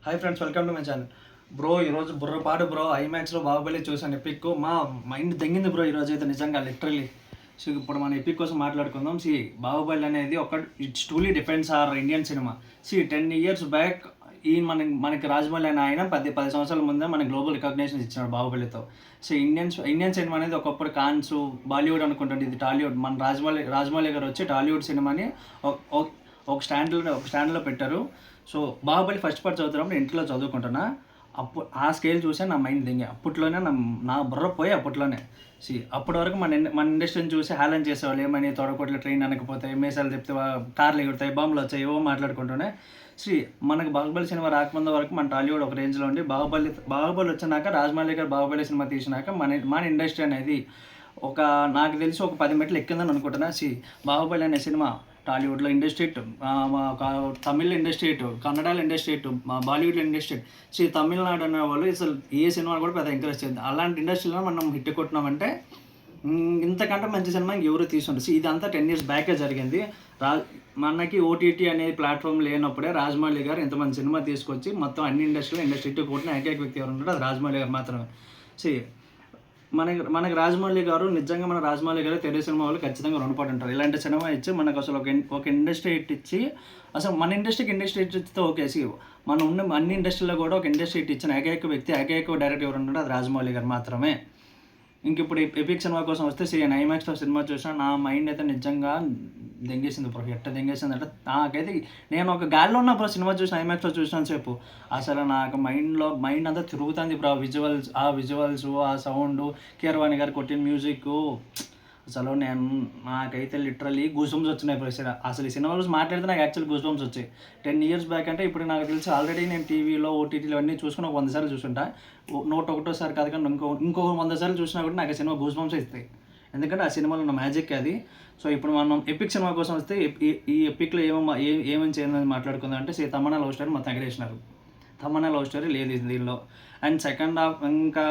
Hi friends, welcome to my channel. Bro ఈరోజు బుర్రపాటు bro ఐమాక్స్లో Baahubali చూసాను. Epic మా మైండ్ తెంగింది బ్రో ఈరోజు అయితే నిజంగా లిటరలీ. సో ఇప్పుడు మన ఎపిక్ కోసం మాట్లాడుకుందాం. బాహుబలి అనేది ఒక it's truly defines our Indian cinema. 10 years back ఈ మనకి రాజమౌళి అయిన ఆయన 10 సంవత్సరాల ముందే మనకి గ్లోబల్ రికగ్నేషన్ ఇచ్చినాడు బాహుబలితో. ఇండియన్ సినిమా అనేది ఒకప్పుడు కాన్స్ బాలీవుడ్ అనుకుంటుంది, ఇది టాలీవుడ్. మన రాజమౌళి గారు వచ్చి టాలీవుడ్ సినిమాని ఒక స్టాండ్లో పెట్టారు. సో బాహుబలి ఫస్ట్ పార్ట్ చదువుతున్నప్పుడు ఇంట్లో చదువుకుంటున్నా. అప్పుడు ఆ స్కేల్ చూసే నా మైండ్ దింగి అప్పట్లోనే నా బుర్ర పోయి అప్పట్లోనే. అప్పటి వరకు మన ఇండస్ట్రీని చూసి హేళన చేసేవాళ్ళు. ఏమని తొడకొట్ల ట్రైన్ అనకపోతే మేసాలు చెప్తే కార్లు ఎగురుతాయి, బాంబులు వచ్చాయి, ఏవో మాట్లాడుకుంటూనే. మనకు బాహుబలి సినిమా రాకముందు వరకు మన టాలీవుడ్ ఒక రేంజ్లో ఉండి బాహుబలి వచ్చినాక రాజమౌళి గారు బాహుబలి సినిమా తీసినాక మన ఇండస్ట్రీ అనేది నాకు తెలిసి ఒక 10 మెట్లు ఎక్కిందని అనుకుంటున్నా. బాహుబలి అనే సినిమా టాలీవుడ్లో ఇండస్ట్రీ, తమిళ్ ఇండస్ట్రీ, కన్నడలో ఇండస్ట్రీ, బాలీవుడ్లో ఇండస్ట్రీ, తమిళనాడు అనే వాళ్ళు అసలు ఏ సినిమా కూడా పెద్ద ఎంకరేజ్ చేద్దాం. అలాంటి ఇండస్ట్రీలో మనం హిట్ కొట్టినామంటే ఇంతకంటే మంచి సినిమా ఎవరు తీసుంటారు. ఇదంతా 10 years బ్యాకే జరిగింది. మనకి ఓటీటీ అనే ప్లాట్ఫామ్ లేనప్పుడే రాజమౌళి గారు ఇంతమంది సినిమా తీసుకొచ్చి మొత్తం అన్ని ఇండస్ట్రీలో హిట్ కొట్టిన ఏకైక వ్యక్తి ఎవరు ఉంటారో అది రాజమౌళి గారు మాత్రమే. మనకి రాజమౌళి గారు నిజంగా మన రాజమౌళి గారు తెలుగు సినిమా వాళ్ళు ఖచ్చితంగా రుణపడి ఉంటారు. ఇలాంటి సినిమా ఇచ్చి మనకు అసలు ఒక ఇండస్ట్రీ హిట్ ఇచ్చి, అసలు మన ఇండస్ట్రీ హిట్ ఇస్తే ఓకే. మనం ఉన్న అన్ని ఇండస్ట్రీలో కూడా ఒక ఇండస్ట్రీ హిట్ ఇచ్చిన ఏకైక వ్యక్తి, ఏకైక డైరెక్టర్ ఎవరు ఉన్నారో అది రాజమౌళి గారు మాత్రమే. ఇప్పుడు ఎపిక్ సినిమా కోసం వస్తే నేను ఐమాక్స్లో సినిమా చూసినా నా మైండ్ అయితే నిజంగా దెంగేసింది బ్రో. దెంగేసింది అంటే నాకైతే నేను ఒక గాల్లో ఉన్న బ్రో. సినిమా చూసిన ఐమాక్స్లో చూసినాను సేపు అసలు నాకు మైండ్ అంతా తిరుగుతుంది బ్రో. ఆ విజువల్స్, ఆ సౌండ్, కీరవాణి గారు కొట్టిన మ్యూజిక్, అసలు నాకైతే లిటరలీ గూస్ బంప్స్ వచ్చినాయి బ్రో. అసలు ఈ సినిమా గురించి మాట్లాడితే నాకు యాక్చువల్ గూస్ బంప్స్ వచ్చాయి. 10 years బ్యాక్ అంటే ఇప్పుడు నాకు తెలిసి ఆల్రెడీ నేను టీవీలో ఓటీటీలో అన్నీ చూసుకుని ఒక 100 సార్లు చూసుంటా. 101 కాదు కానీ ఇంకో 100 సార్లు చూసినా కూడా నాకు ఆ సినిమా గూస్ బంప్స్ ఇస్తాయి. ఎందుకంటే ఆ సినిమాలో ఉన్న మ్యాజిక్ అది. ఇప్పుడు మనం ఎపిక్ సినిమా కోసం వస్తే ఈ ఎపిక్లో ఏమేమి చేయాలని మాట్లాడుకుందాం అంటే తమన్నా లవ్ స్టోరీ మొత్తం ఎగరేసినారు. తమన్నా లవ్ స్టోరీ లేదు దీనిలో. అండ్ సెకండ్ హాఫ్ ఇంకా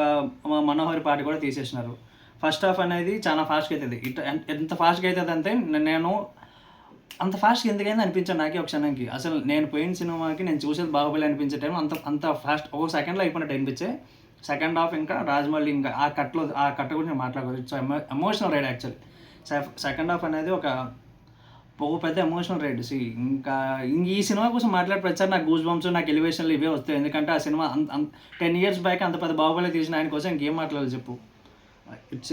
మనోహరి పాట కూడా తీసేసినారు. ఫస్ట్ హాఫ్ అనేది చాలా ఫాస్ట్గా అవుతుంది. ఎంత ఫాస్ట్గా అవుతుంది అంటే నేను అంత ఫాస్ట్గా ఎందుకైంది అనిపించాను నాకే ఒక క్షణంకి. అసలు నేను పోయిన సినిమాకి నేను చూసేది బాహుబలి అనిపించే టైం అంత ఫాస్ట్ ఒక సెకండ్లో అయిపోయినట్టు అనిపించే. సెకండ్ హాఫ్ ఇంకా రాజమౌళి ఇంకా ఆ కట్ట గురించి నేను మాట్లాడకూడదు. It's emotional ride actually. Second half అనేది ఒక పెద్ద ఎమోషనల్ రైడ్. ఇంకా ఈ సినిమా కోసం మాట్లాడే ప్రచారం నాకు గూస్ బంప్స్, నాకు ఎలివేషన్లు ఇవే వస్తాయి. ఎందుకంటే ఆ సినిమా 10 years బ్యాక్ అంత పెద్ద బాహుబలి తీసిన ఆయన కోసం ఇంకేం మాట్లాడాలి చెప్పు.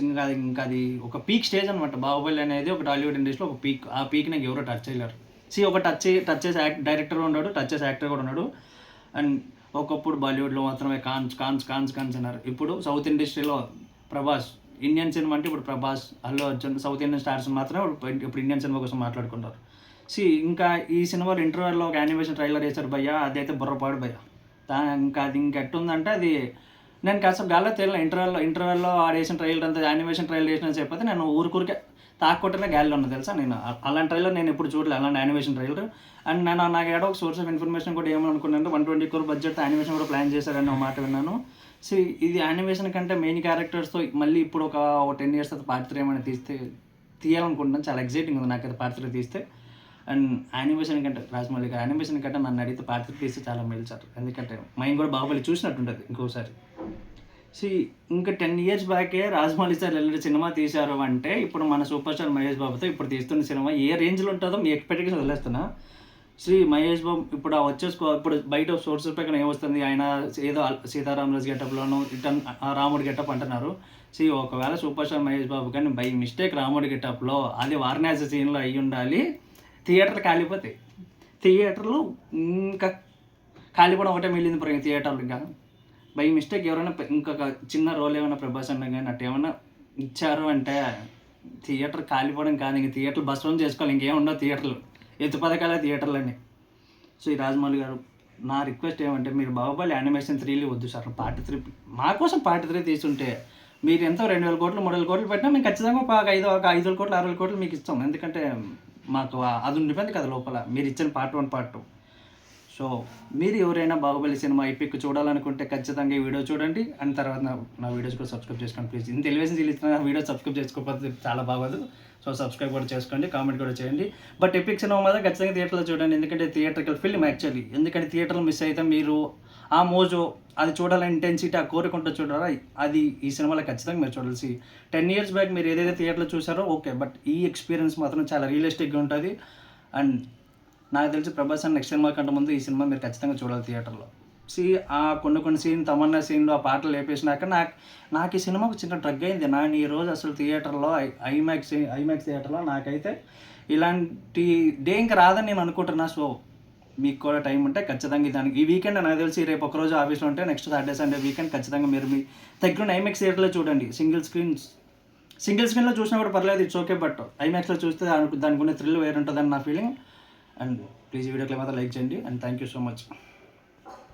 ఇంకా అది ఒక పీక్ స్టేజ్ అనమాట. బాహుబలి అనేది ఒక టాలీవుడ్ ఇండస్ట్రీలో ఒక పీక్. ఆ పీక్ నాకు ఎవరో టచ్ చేయలేరు. ఒక టచ్ చేసే డైరెక్టర్ ఉన్నాడు, టచ్ చేసే యాక్టర్ కూడా ఉన్నాడు. అండ్ ఒకప్పుడు బాలీవుడ్లో మాత్రమే కాన్స్ అన్నారు. ఇప్పుడు సౌత్ ఇండస్ట్రీలో ప్రభాస్. ఇండియన్ సినిమా అంటే ఇప్పుడు Prabhas, Allu Arjun, south Indian stars మాత్రమే ఇప్పుడు ఇండియన్ సినిమా కోసం మాట్లాడుకుంటారు. ఇంకా ఈ సినిమాలో ఇంటర్వెల్లో ఒక యానిమేషన్ ట్రైలర్ వేశారు భయ్య, అదైతే బుర్రపాడు భయ్య. ఇంకా అది ఇంకెట్టుందంటే అది నేను కాస్త గాల్లో తెలియదు. ఇంటర్వెల్లో ఆడేసిన ట్రైలర్ అంతా యానిమేషన్ ట్రైలర్ వేసిన చెప్పితే నేను ఊరికే తాక్కొట్టనే గాలిలో ఉన్నా తెలుసా. నేను అలాంటి ట్రైలర్ నేను ఎప్పుడు చూడలేదు, అలాంటి యానిమేషన్ ట్రైలర్. అండ్ నాకు ఏడో ఒక సోర్స్ ఆఫ్ ఇన్ఫర్మేషన్ కూడా ఏమనుకున్నాను, 120 crore బడ్జెట్ యానిమేషన్ కూడా ప్లాన్ చేశారని ఒక మాట విన్నాను. ఇది యానిమేషన్ కంటే మెయిన్ క్యారెక్టర్స్తో మళ్ళీ ఇప్పుడు ఒక 10 years తర్వాత పార్ట్ 3 ఏమైనా తీయాలనుకుంటున్నాను. చాలా ఎగ్జైటింగ్ ఉంది నాకు అది పార్ట్ 3 తీస్తే. అండ్ యానిమేషన్ కంటే రాజమౌళి గారు యానిమేషన్ కంటే నన్ను అడిగితే పార్ట్ 3 తీస్తే చాలా మేలు సార్. ఎందుకంటే మైండ్ కూడా బాహుబలి చూసినట్టుంటుంది ఇంకోసారి. ఇంకా 10 years బ్యాకే రాజమౌళి సార్ వెళ్ళి సినిమా తీశారు అంటే ఇప్పుడు మన సూపర్ స్టార్ మహేష్ బాబుతో ఇప్పుడు తీస్తున్న సినిమా ఏ రేంజ్లో ఉంటుందో మీ ఎక్స్పెక్టేషన్ వదిలేస్తున్నా. మహేష్ బాబు ఇప్పుడు ఇప్పుడు బయట సోర్సెస్ ప్రకారం ఏమొస్తుంది, ఆయన ఏదో సీతారామరాజు గెటప్లోనూ రిటర్న్ రాముడి గెటప్ అంటున్నారు. ఒకవేళ సూపర్ స్టార్ మహేష్ బాబు కానీ బై మిస్టేక్ రాముడి గెటప్లో అది వారణాసి సీన్లో అయ్యి ఉండాలి, థియేటర్లు కాలిపోతాయి. థియేటర్లు ఇంకా కాలిపోవడం ఒకటే మిగిలింది ఇప్పుడు థియేటర్లు. ఇంకా బై మిస్టేక్ ఎవరైనా ఇంకొక చిన్న రోల్ ఏమైనా ప్రభాస్ అన్న కానీ అట్టు ఏమైనా ఇచ్చారు అంటే థియేటర్ కాలిపోవడం కాదు, ఇంక థియేటర్లు బస్వం చేసుకోవాలి, ఇంకేముండవు థియేటర్లు, ఎత్తు పథకాలే థియేటర్లని. ఈ రాజమౌళి గారు నా రిక్వెస్ట్ ఏమంటే మీరు బాహుబలి యానిమేషన్ 3 వద్దు సార్, పార్ట్ 3 మా కోసం పార్ట్ 3 తీసుంటే మీరు ఎంతో 2,000 crore 3,000 crore పెట్టినా మేము ఖచ్చితంగా ఒక 5,000 crore 6,000 crore మీకు ఇస్తాం. ఎందుకంటే మాకు అది ఉండిపోయింది కదా లోపల మీరు ఇచ్చిన పార్ట్ 1 పార్ట్ 2. మీరు ఎవరైనా బాహుబలి సినిమా ఎపిక్ చూడాలనుకుంటే ఖచ్చితంగా ఈ వీడియో చూడండి. అండ్ తర్వాత నా వీడియోస్ కూడా సబ్స్క్రైబ్ చేసుకోండి ప్లీజ్. ఇంత ఎలివేషన్ ఇస్తున్నా వీడియో సబ్స్క్రైబ్ చేసుకోకపోతే చాలా బాగోదు. సబ్స్క్రైబ్ కూడా చేసుకోండి, కామెంట్ కూడా చేయండి. బట్ ఎపిక్ సినిమా మాత్రం ఖచ్చితంగా థియేటర్లో చూడండి. ఎందుకంటే థియేటర్కల్ ఫిల్మ్ యాక్చువల్లీ. ఎందుకంటే థియేటర్లో మిస్ అయితే మీరు ఆ మోజు, అది చూడాలని ఇంటెన్సిటీ, ఆ కోరిక ఉంటుంది చూడాలా, అది ఈ సినిమాలో ఖచ్చితంగా మీరు చూడాల్సి. 10 ఇయర్స్ బ్యాక్ మీరు ఏదైతే థియేటర్లో చూసారో ఓకే, బట్ ఈ ఎక్స్పీరియన్స్ మాత్రం చాలా రియలిస్టిక్గా ఉంటుంది. అండ్ నాకు తెలిసి ప్రభాస్ అన్న నెక్స్ట్ సినిమా కంటే ముందు ఈ సినిమా మీరు ఖచ్చితంగా చూడాలి థియేటర్లో. ఆ కొన్ని సీన్, తమన్నా సీన్లు, ఆ పాటలు లేపేసినాక నాకు ఈ సినిమాకు చిన్న డ్రగ్ అయింది. నేను ఈరోజు అసలు థియేటర్లో ఐమాక్స్ థియేటర్లో నాకైతే ఇలాంటి డే ఇంకా రాదని నేను అనుకుంటున్నా. సో మీకు కూడా టైం ఉంటే ఖచ్చితంగా దానికి ఈ వీకెండ్ నాకు తెలిసి రేపు ఒకరోజు ఆఫీస్లో ఉంటే నెక్స్ట్ సాటర్డే సండే వీకెండ్ ఖచ్చితంగా మీరు మీ దగ్గర ఐమాక్స్ థియేటర్లో చూడండి. సింగిల్ స్క్రీన్లో చూసినా కూడా పర్లేదు, ఇట్స్ ఓకే. బట్ ఐమాక్స్లో చూస్తే దానికి ఉన్న థ్రిల్ వేరు ఉంటుందని నా ఫీలింగ్. అండ్ ప్లీజ్ ఈ వీడియోకి మాత్రం లైక్ చేయండి. And thank you so much.